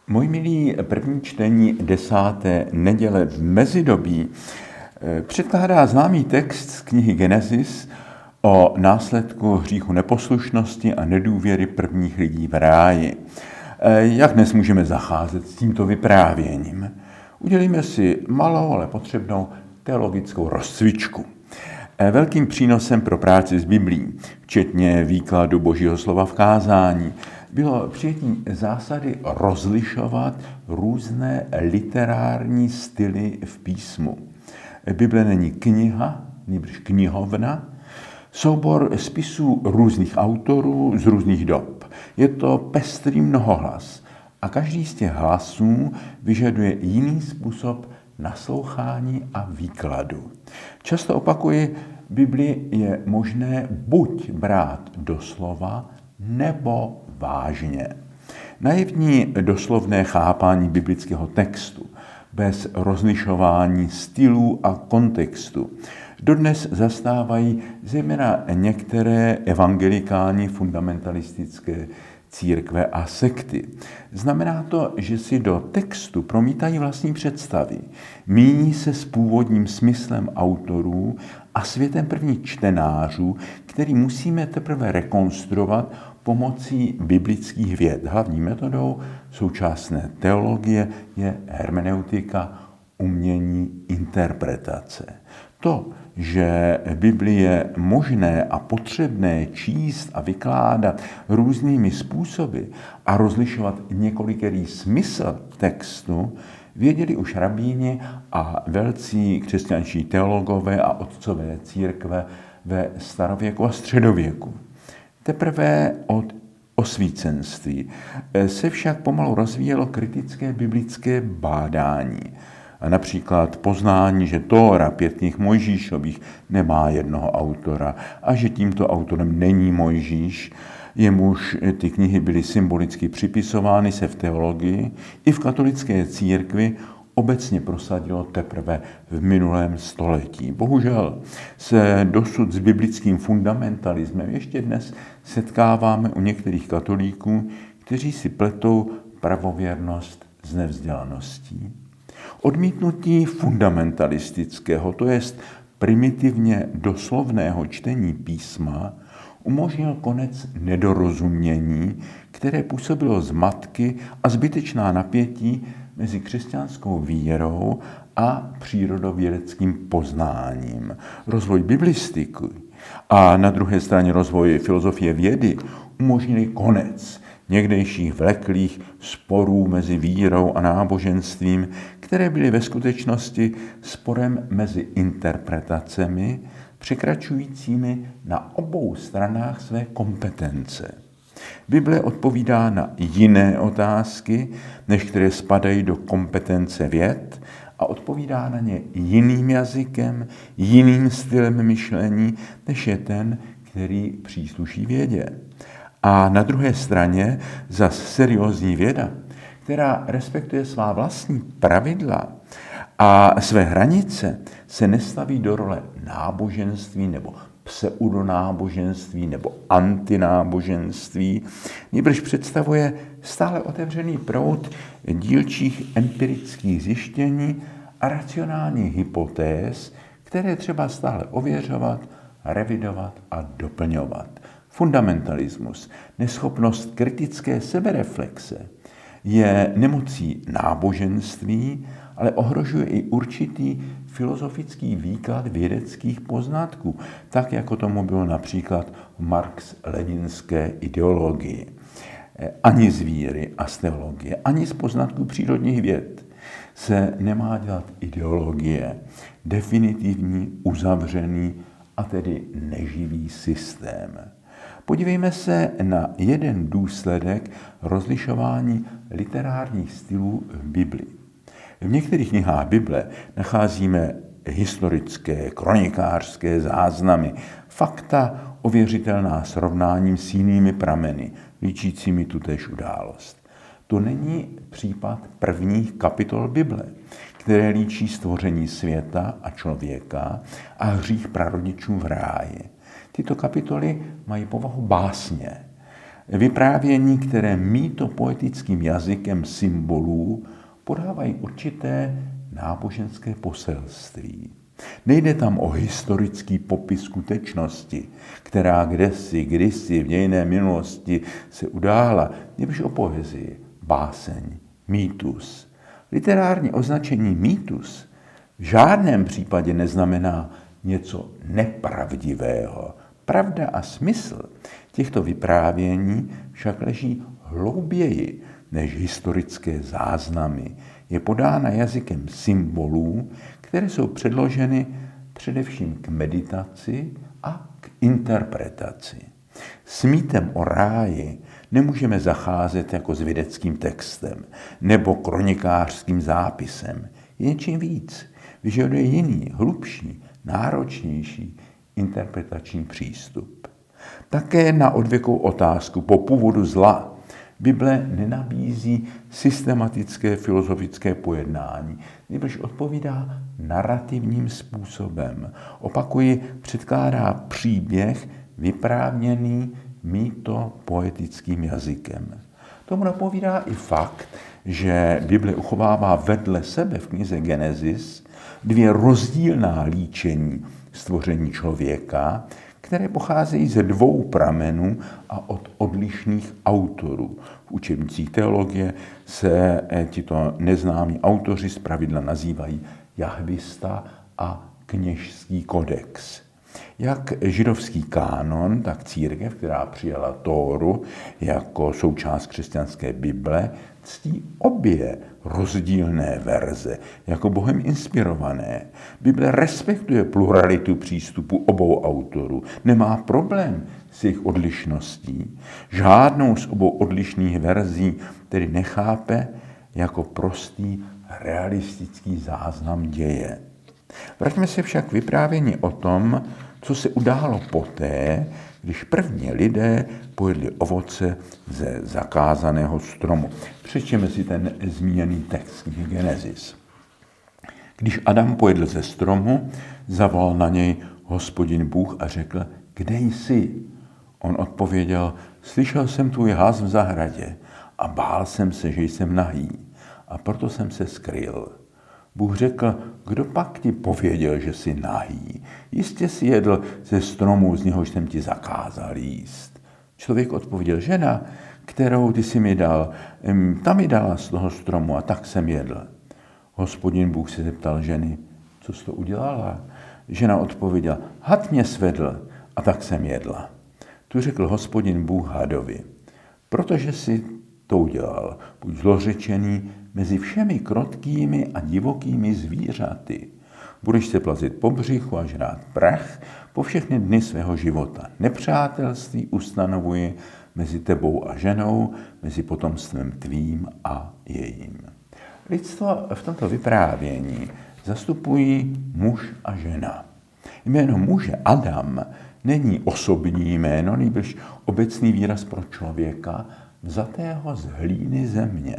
Můj milý, první čtení 10. neděle v mezidobí předkládá známý text z knihy Genesis o následku hříchu neposlušnosti a nedůvěry prvních lidí v ráji. Jak dnes můžeme zacházet s tímto vyprávěním? Udělíme si malou, ale potřebnou teologickou rozcvičku. Velkým přínosem pro práci s Biblií, včetně výkladu Božího slova v kázání, bylo přijetí zásady rozlišovat různé literární styly v písmu. Bible není kniha, nýbrž knihovna, soubor spisů různých autorů z různých dob. Je to pestrý mnohohlas a každý z těch hlasů vyžaduje jiný způsob naslouchání a výkladu. Často opakuji, Bibli je možné buď brát doslova, nebo vážně. Naivní doslovné chápání biblického textu bez rozlišování stylů a kontextu dodnes zastávají zejména některé evangelikální fundamentalistické církve a sekty. Znamená to, že si do textu promítají vlastní představy, míní se s původním smyslem autorů a světem prvních čtenářů, který musíme teprve rekonstruovat pomocí biblických věd. Hlavní metodou současné teologie je hermeneutika, umění interpretace. To, že Bibli je možné a potřebné číst a vykládat různými způsoby a rozlišovat několikerý smysl textu, věděli už rabíni a velcí křesťanští teologové a otcové církve ve starověku a středověku. Teprve od osvícenství se však pomalu rozvíjelo kritické biblické bádání. A například poznání, že Tóra 5 knih Mojžíšových nemá jednoho autora a že tímto autorem není Mojžíš, jemuž ty knihy byly symbolicky připisovány, se v teologii i v katolické církvi obecně prosadilo teprve v minulém století. Bohužel se dosud s biblickým fundamentalismem ještě dnes setkáváme u některých katolíků, kteří si pletou pravověrnost s nevzdělaností. Odmítnutí fundamentalistického, to jest primitivně doslovného čtení písma, umožnil konec nedorozumění, které působilo zmatky a zbytečná napětí mezi křesťanskou vírou a přírodovědeckým poznáním. Rozvoj biblistiky a na druhé straně rozvoj filozofie vědy umožnili konec někdejších vleklých sporů mezi vírou a náboženstvím, které byly ve skutečnosti sporem mezi interpretacemi, překračujícími na obou stranách své kompetence. Bible odpovídá na jiné otázky, než které spadají do kompetence věd, a odpovídá na ně jiným jazykem, jiným stylem myšlení, než je ten, který přísluší vědě. A na druhé straně zas seriózní věda, která respektuje svá vlastní pravidla a své hranice, se nestaví do role náboženství nebo pseudonáboženství nebo antináboženství, nýbrž představuje stále otevřený proud dílčích empirických zjištění a racionálních hypotéz, které třeba stále ověřovat, revidovat a doplňovat. Fundamentalismus, neschopnost kritické sebereflexe, je nemocí náboženství, ale ohrožuje i určitý filozofický výklad vědeckých poznatků, tak jako tomu bylo například v marx-leninské ideologii. Ani z víry a z teologie, ani z poznatků přírodních věd se nemá dělat ideologie, definitivní, uzavřený a tedy neživý systém. Podívejme se na jeden důsledek rozlišování literárních stylů v Bibli. V některých knihách Bible nacházíme historické, kronikářské záznamy, fakta ověřitelná srovnáním s jinými prameny, líčícími tutéž událost. To není případ prvních kapitol Bible, které líčí stvoření světa a člověka a hřích prarodičů v ráji. Tyto kapitoly mají povahu básně. Vyprávění, které mýtopoetickým jazykem symbolů podávají určité náboženské poselství. Nejde tam o historický popis skutečnosti, která kdysi v dějinné minulosti se udála, nebož o poezii, báseň, mýtus. Literární označení mýtus v žádném případě neznamená něco nepravdivého. Pravda a smysl těchto vyprávění však leží hlouběji než historické záznamy. Je podána jazykem symbolů, které jsou předloženy především k meditaci a k interpretaci. S mýtem o ráji nemůžeme zacházet jako s vědeckým textem nebo kronikářským zápisem. Je něčím víc. Vyžaduje jiný, hlubší, náročnější interpretační přístup. Také na odvěkou otázku po původu zla Bible nenabízí systematické filozofické pojednání, nebož odpovídá narrativním způsobem. Opakuji, předkládá příběh vyprávěný mýtopoetickým jazykem. Tomu napovídá i fakt, že Bible uchovává vedle sebe v knize Genesis dvě rozdílná líčení stvoření člověka, které pocházejí ze dvou pramenů a od odlišných autorů. V učebnicích teologie se tito neznámí autoři zpravidla nazývají Jahvista a Kněžský kodex. Jak židovský kánon, tak církev, která přijala Tóru jako součást křesťanské Bible, ctí obě rozdílné verze jako Bohem inspirované. Bible respektuje pluralitu přístupu obou autorů, nemá problém s jejich odlišností. Žádnou z obou odlišných verzí tedy nechápe jako prostý realistický záznam děje. Vraťme se však k vyprávění o tom, co se událo poté, když první lidé pojedli ovoce ze zakázaného stromu. Přečtěme si ten zmíněný text Genesis. Když Adam pojedl ze stromu, zavolal na něj Hospodin Bůh a řekl, kde jsi? On odpověděl, slyšel jsem tvůj hlas v zahradě a bál jsem se, že jsem nahý, a proto jsem se skryl. Bůh řekl, kdo pak ti pověděl, že jsi nahý? Jistě jsi jedl ze stromu, z něhož jsem ti zakázal jíst. Člověk odpověděl, žena, kterou ty jsi mi dal, ta mi dala z toho stromu a tak jsem jedl. Hospodin Bůh se zeptal ženy, co jsi to udělala? Žena odpověděla, had mě svedl a tak jsem jedla. Tu řekl Hospodin Bůh hadovi, protože jsi to udělal, buď zlořečený mezi všemi krotkými a divokými zvířaty. Budeš se plazit po břichu a žrát prach po všechny dny svého života. Nepřátelství ustanovuji mezi tebou a ženou, mezi potomstvem tvým a jejím. Lidstvo v tomto vyprávění zastupují muž a žena. Jméno muže Adam není osobní jméno, nýbrž obecný výraz pro člověka, vzatého z hlíny země.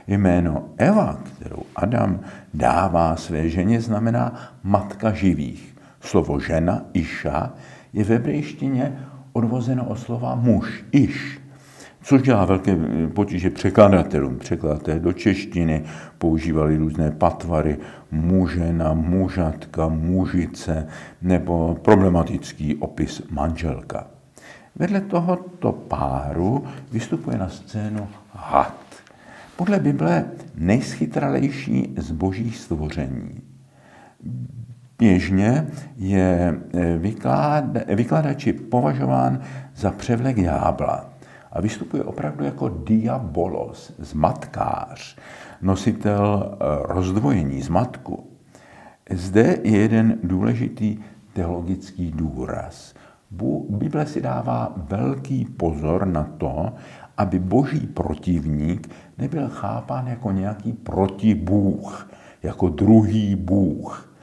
Jméno Eva, kterou Adam dává své ženě, znamená matka živých. Slovo žena, iša, je v hebrejštině odvozeno od slova muž, iš, což dělá velké potíže překladatelům. Překladatelé do češtiny používali různé patvary mužena, mužatka, mužice nebo problematický opis manželka. Vedle tohoto páru vystupuje na scénu had. Podle Bible nejschytralejší z božích stvoření. Běžně je vykladači považován za převlek ďábla a vystupuje opravdu jako diabolos, zmatkář, nositel rozdvojení, zmatku. Zde je jeden důležitý teologický důraz. Bible si dává velký pozor na to, aby boží protivník nebyl chápán jako nějaký protibůh, jako druhý bůh.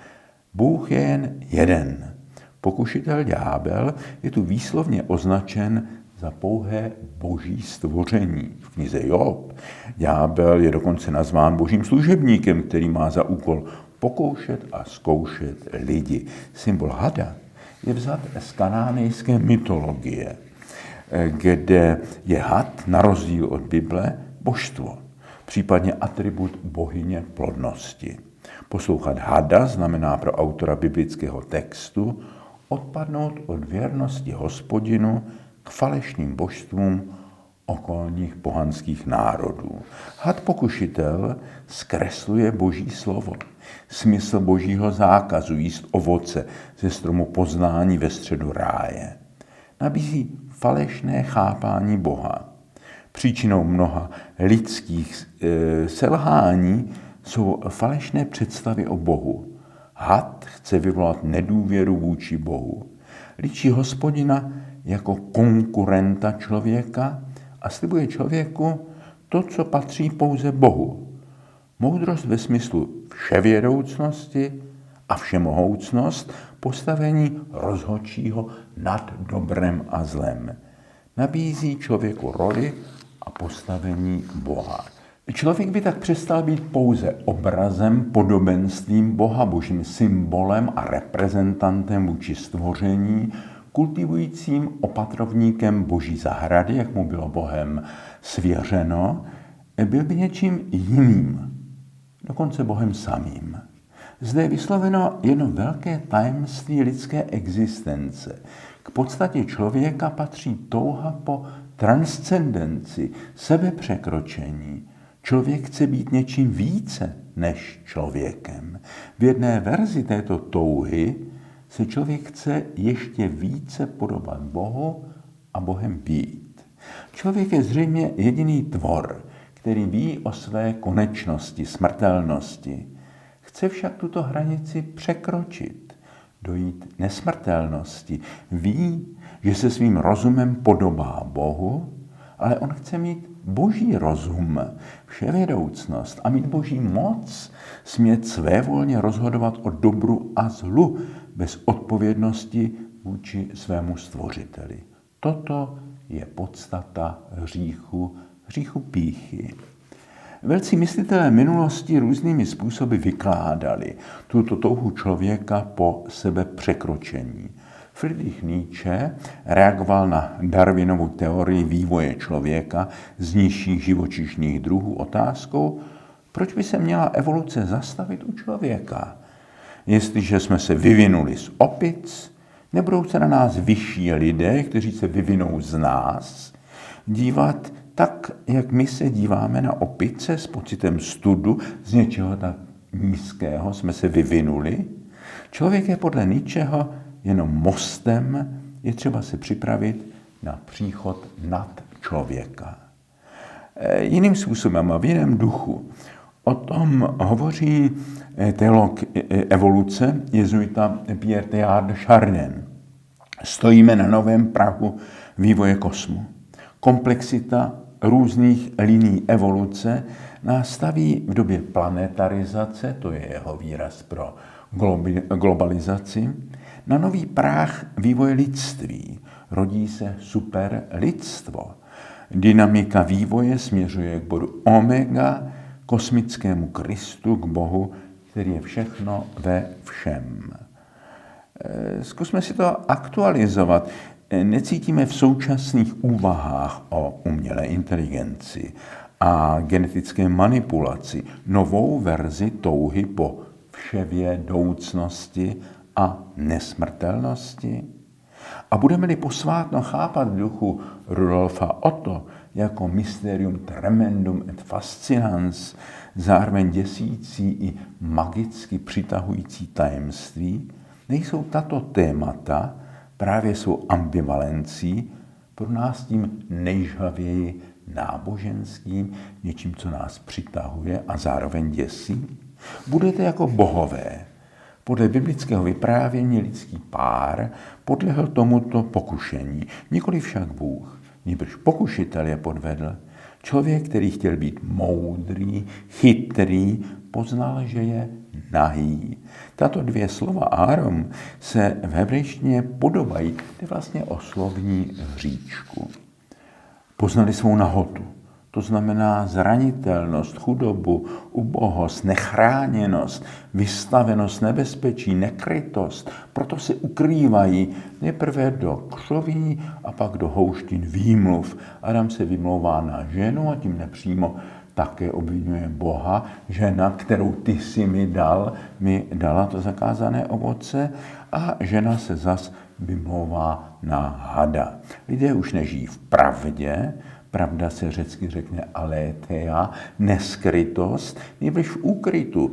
Bůh je jen jeden. Pokušitel ďábel je tu výslovně označen za pouhé boží stvoření. V knize Job ďábel je dokonce nazván božím služebníkem, který má za úkol pokoušet a zkoušet lidi. Symbol hada je vzat z kanánejské mytologie. kde je had, na rozdíl od Bible, božstvo, případně atribut bohyně plodnosti. Poslouchat hada znamená pro autora biblického textu odpadnout od věrnosti Hospodinu k falešným božstvům okolních pohanských národů. Had pokušitel zkresluje Boží slovo, smysl Božího zákazu jíst ovoce ze stromu poznání ve středu ráje. Nabízí falešné chápání Boha. Příčinou mnoha lidských selhání jsou falešné představy o Bohu. Had chce vyvolat nedůvěru vůči Bohu. Líčí Hospodina jako konkurenta člověka a slibuje člověku to, co patří pouze Bohu. Moudrost ve smyslu vševědoucnosti a všemohoucnost, postavení rozhodčího nad dobrem a zlem. Nabízí člověku roli a postavení Boha. Člověk by tak přestal být pouze obrazem, podobenstvím Boha, božím symbolem a reprezentantem vůči stvoření, kultivujícím opatrovníkem boží zahrady, jak mu bylo Bohem svěřeno, byl by něčím jiným, dokonce Bohem samým. Zde je vysloveno jedno velké tajemství lidské existence. K podstatě člověka patří touha po transcendenci, sebepřekročení. Člověk chce být něčím více než člověkem. V jedné verzi této touhy se člověk chce ještě více podobat Bohu a Bohem být. Člověk je zřejmě jediný tvor, který ví o své konečnosti, smrtelnosti. Chce však tuto hranici překročit, dojít nesmrtelnosti. Ví, že se svým rozumem podobá Bohu, ale on chce mít boží rozum, vševědoucnost a mít boží moc, smět svévolně rozhodovat o dobru a zlu bez odpovědnosti vůči svému stvořiteli. Toto je podstata hříchu pýchy. Velcí myslitelé minulosti různými způsoby vykládali tuto touhu člověka po sebepřekročení. Friedrich Nietzsche reagoval na Darwinovu teorii vývoje člověka z nižších živočišných druhů otázkou, proč by se měla evoluce zastavit u člověka. Jestliže jsme se vyvinuli z opic, nebudou se na nás vyšší lidé, kteří se vyvinou z nás, dívat tak, jak my se díváme na opice s pocitem studu, z něčeho tak nízkého jsme se vyvinuli. Člověk je podle Nietzscheho jenom mostem, je třeba se připravit na příchod nad člověka. Jiným způsobem a v jiném duchu o tom hovoří teolog evoluce jezuita Pierre Teilhard de Chardin. Stojíme na novém prahu vývoje kosmu. Komplexita různých linií evoluce nás staví v době planetarizace, to je jeho výraz pro globalizaci, na nový práh vývoje lidství. Rodí se superlidstvo. Dynamika vývoje směřuje k bodu omega, kosmickému Kristu, k Bohu, který je všechno ve všem. Zkusme si to aktualizovat. Necítíme v současných úvahách o umělé inteligenci a genetické manipulaci novou verzi touhy po vševědoucnosti a nesmrtelnosti? A budeme-li posvátno chápat v duchu Rudolfa Otto jako mysterium tremendum et fascinans, zároveň děsící i magicky přitahující tajemství, nejsou tato témata právě svou ambivalencí pro nás tím nejžhavěji náboženským, něčím, co nás přitahuje a zároveň děsí? Budete jako bohové. Podle biblického vyprávění lidský pár podlehl tomuto pokušení. Nikoli však Bůh, nýbrž pokušitel je podvedl. Člověk, který chtěl být moudrý, chytrý, poznal, že je nahý. Tato dvě slova Árom se v hebrejštině podobají. To je vlastně o slovní hříčku. Poznali svou nahotu. To znamená zranitelnost, chudobu, ubohost, nechráněnost, vystavenost nebezpečí, nekrytost. Proto se ukrývají nejprve do křoví a pak do houštin výmluv. Adam se vymlouvá na ženu a tím nepřímo také obvinuje Boha. Žena, kterou ty si mi dala to zakázané ovoce, a žena se zas vymlouvá na hada. Lidé už nežijí v pravdě, pravda se řecky řekne aletheia, neskrytost, nýbrž v úkrytu,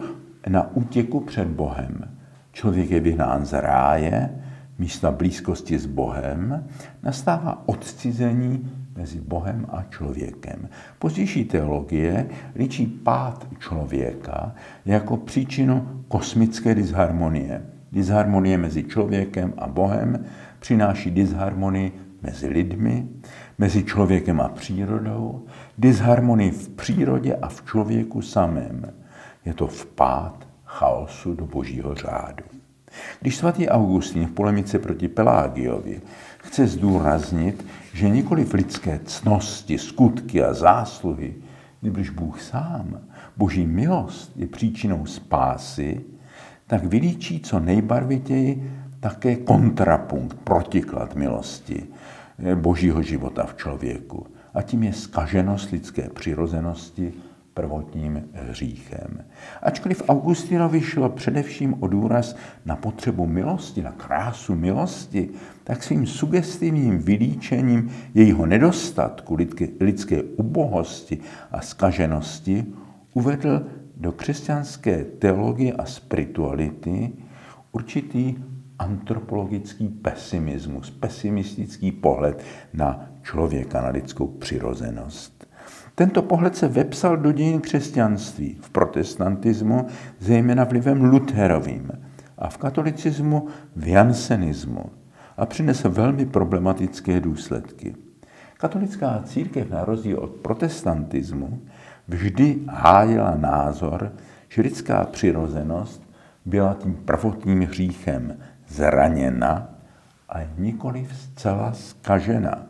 na útěku před Bohem. Člověk je vyhnán z ráje, místa blízkosti s Bohem, nastává odcizení mezi Bohem a člověkem. Pozdější teologie líčí pád člověka jako příčinu kosmické disharmonie. Disharmonie mezi člověkem a Bohem přináší disharmonii mezi lidmi, mezi člověkem a přírodou, disharmonii v přírodě a v člověku samém. Je to vpád chaosu do božího řádu. Když svatý Augustín v polemice proti Pelágiovi chce zdůraznit, že nikoliv lidské ctnosti, skutky a zásluhy, nýbrž Bůh sám, boží milost je příčinou spásy, tak vylíčí co nejbarvitěji také kontrapunkt, protiklad milosti božího života v člověku. A tím je zkaženost lidské přirozenosti prvotním hříchem. Ačkoliv Augustinovi šlo především o důraz na potřebu milosti, na krásu milosti, tak svým sugestivním vylíčením jejího nedostatku, lidské ubohosti a zkaženosti uvedl do křesťanské teologie a spirituality určitý antropologický pesimismus, pesimistický pohled na člověka, na lidskou přirozenost. Tento pohled se vepsal do dějin křesťanství, v protestantismu, zejména vlivem Lutherovým, a v katolicismu v jansenismu, a přinesl velmi problematické důsledky. Katolická církev na rozdíl od protestantismu vždy hájila názor, že lidská přirozenost byla tím prvotním hříchem zraněna, ale nikoliv zcela zkažena.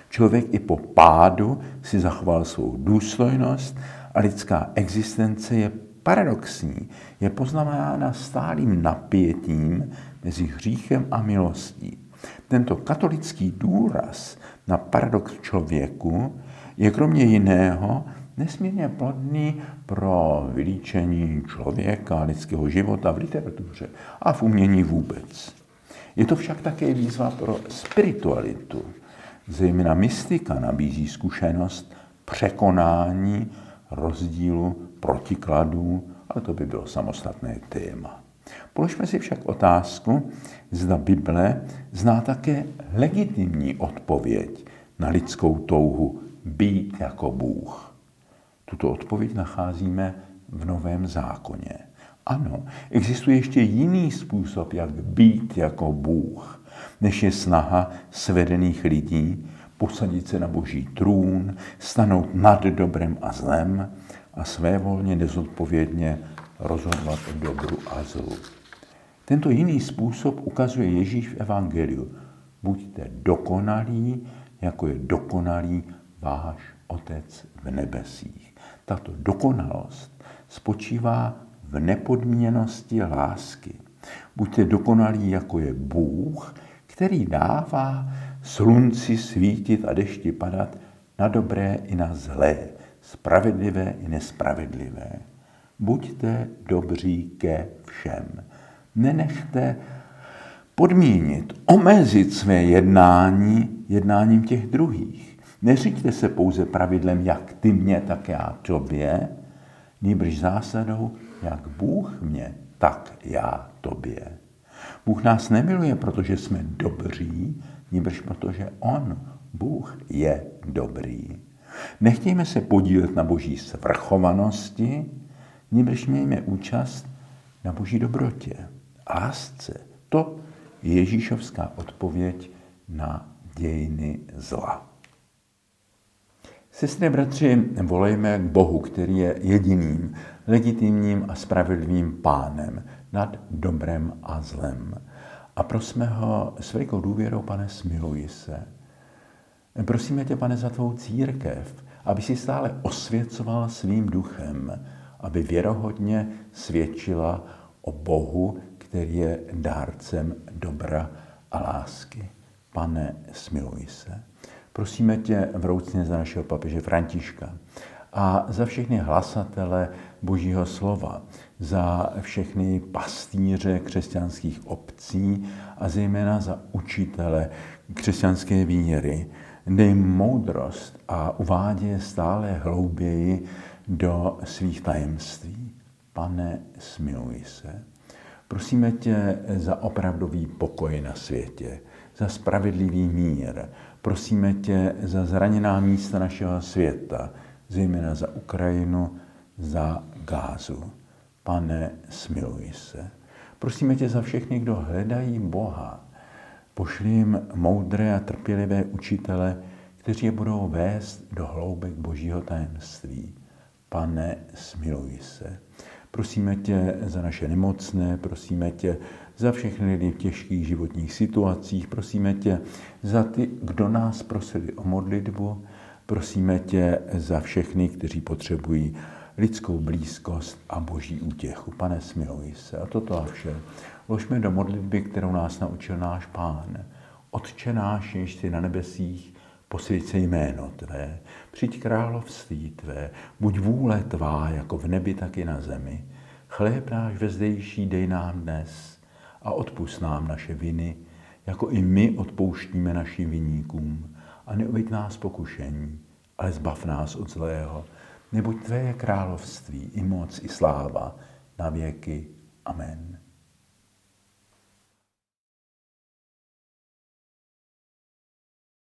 Člověk i po pádu si zachoval svou důstojnost a lidská existence je paradoxní, je poznamenána stálým napětím mezi hříchem a milostí. Tento katolický důraz na paradox člověku je kromě jiného nesmírně plodný pro vylíčení člověka, lidského života v literatuře a v umění vůbec. Je to však také výzva pro spiritualitu. Zejména mystika nabízí zkušenost překonání rozdílu, protikladů, ale to by bylo samostatné téma. Položme si však otázku, zda Bible zná také legitimní odpověď na lidskou touhu být jako Bůh. Tuto odpověď nacházíme v Novém zákoně. Ano, existuje ještě jiný způsob, jak být jako Bůh, než je snaha svedených lidí posadit se na boží trůn, stanout nad dobrem a zlem a svévolně nezodpovědně rozhodovat o dobru a zlu. Tento jiný způsob ukazuje Ježíš v evangeliu. Buďte dokonalí, jako je dokonalý váš Otec v nebesích. Tato dokonalost spočívá v nepodmíněnosti lásky. Buďte dokonalí, jako je Bůh, který dává slunci svítit a dešti padat na dobré i na zlé, spravedlivé i nespravedlivé. Buďte dobří ke všem. Nenechte podmínit, omezit své jednání jednáním těch druhých. Neřiďte se pouze pravidlem, jak ty mě, tak já tobě, nýbrž zásadou, jak Bůh mě, tak já tobě. Bůh nás nemiluje, protože jsme dobří, nýbrž protože on, Bůh, je dobrý. Nechtějme se podílet na boží svrchovanosti, nýbrž mějme účast na boží dobrotě, lásce. To je ježíšovská odpověď na dějiny zla. Sestry, bratři, volejme k Bohu, který je jediným, legitimním a spravedlivým pánem nad dobrem a zlem. A prosme ho s velikou důvěrou, Pane, smiluj se. Prosíme tě, Pane, za tvou církev, aby si stále osvěcovala svým duchem, aby věrohodně svědčila o Bohu, který je dárcem dobra a lásky. Pane, smiluj se. Prosíme tě vroucně za našeho papeže Františka a za všechny hlasatele Božího slova, za všechny pastýře křesťanských obcí a zejména za učitele křesťanské víry. Dej moudrost a uvádí je stále hlouběji do svých tajemství. Pane, smiluj se. Prosíme tě za opravdový pokoj na světě, za spravedlivý mír. Prosíme tě za zraněná místa našeho světa, zejména za Ukrajinu, za Gázu. Pane, smiluj se. Prosíme tě za všechny, kdo hledají Boha. Pošli jim moudré a trpělivé učitele, kteří je budou vést do hloubek Božího tajemství. Pane, smiluj se. Prosíme tě za naše nemocné, prosíme tě za všechny lidi v těžkých životních situacích, prosíme tě za ty, kdo nás prosili o modlitbu, prosíme tě za všechny, kteří potřebují lidskou blízkost a Boží útěchu. Pane, smiluj se. A toto a vše vložme do modlitby, kterou nás naučil náš Pán. Otče náš, jenž jsi na nebesích, posvěť se jméno tvé, přijď království tvé, buď vůle tvá, jako v nebi, tak i na zemi. Chléb náš vezdejší dej nám dnes a odpusť nám naše viny, jako i my odpouštíme našim viníkům. A neuveď nás pokušení, ale zbav nás od zlého, neboť tvé je království, i moc, i sláva, na věky. Amen.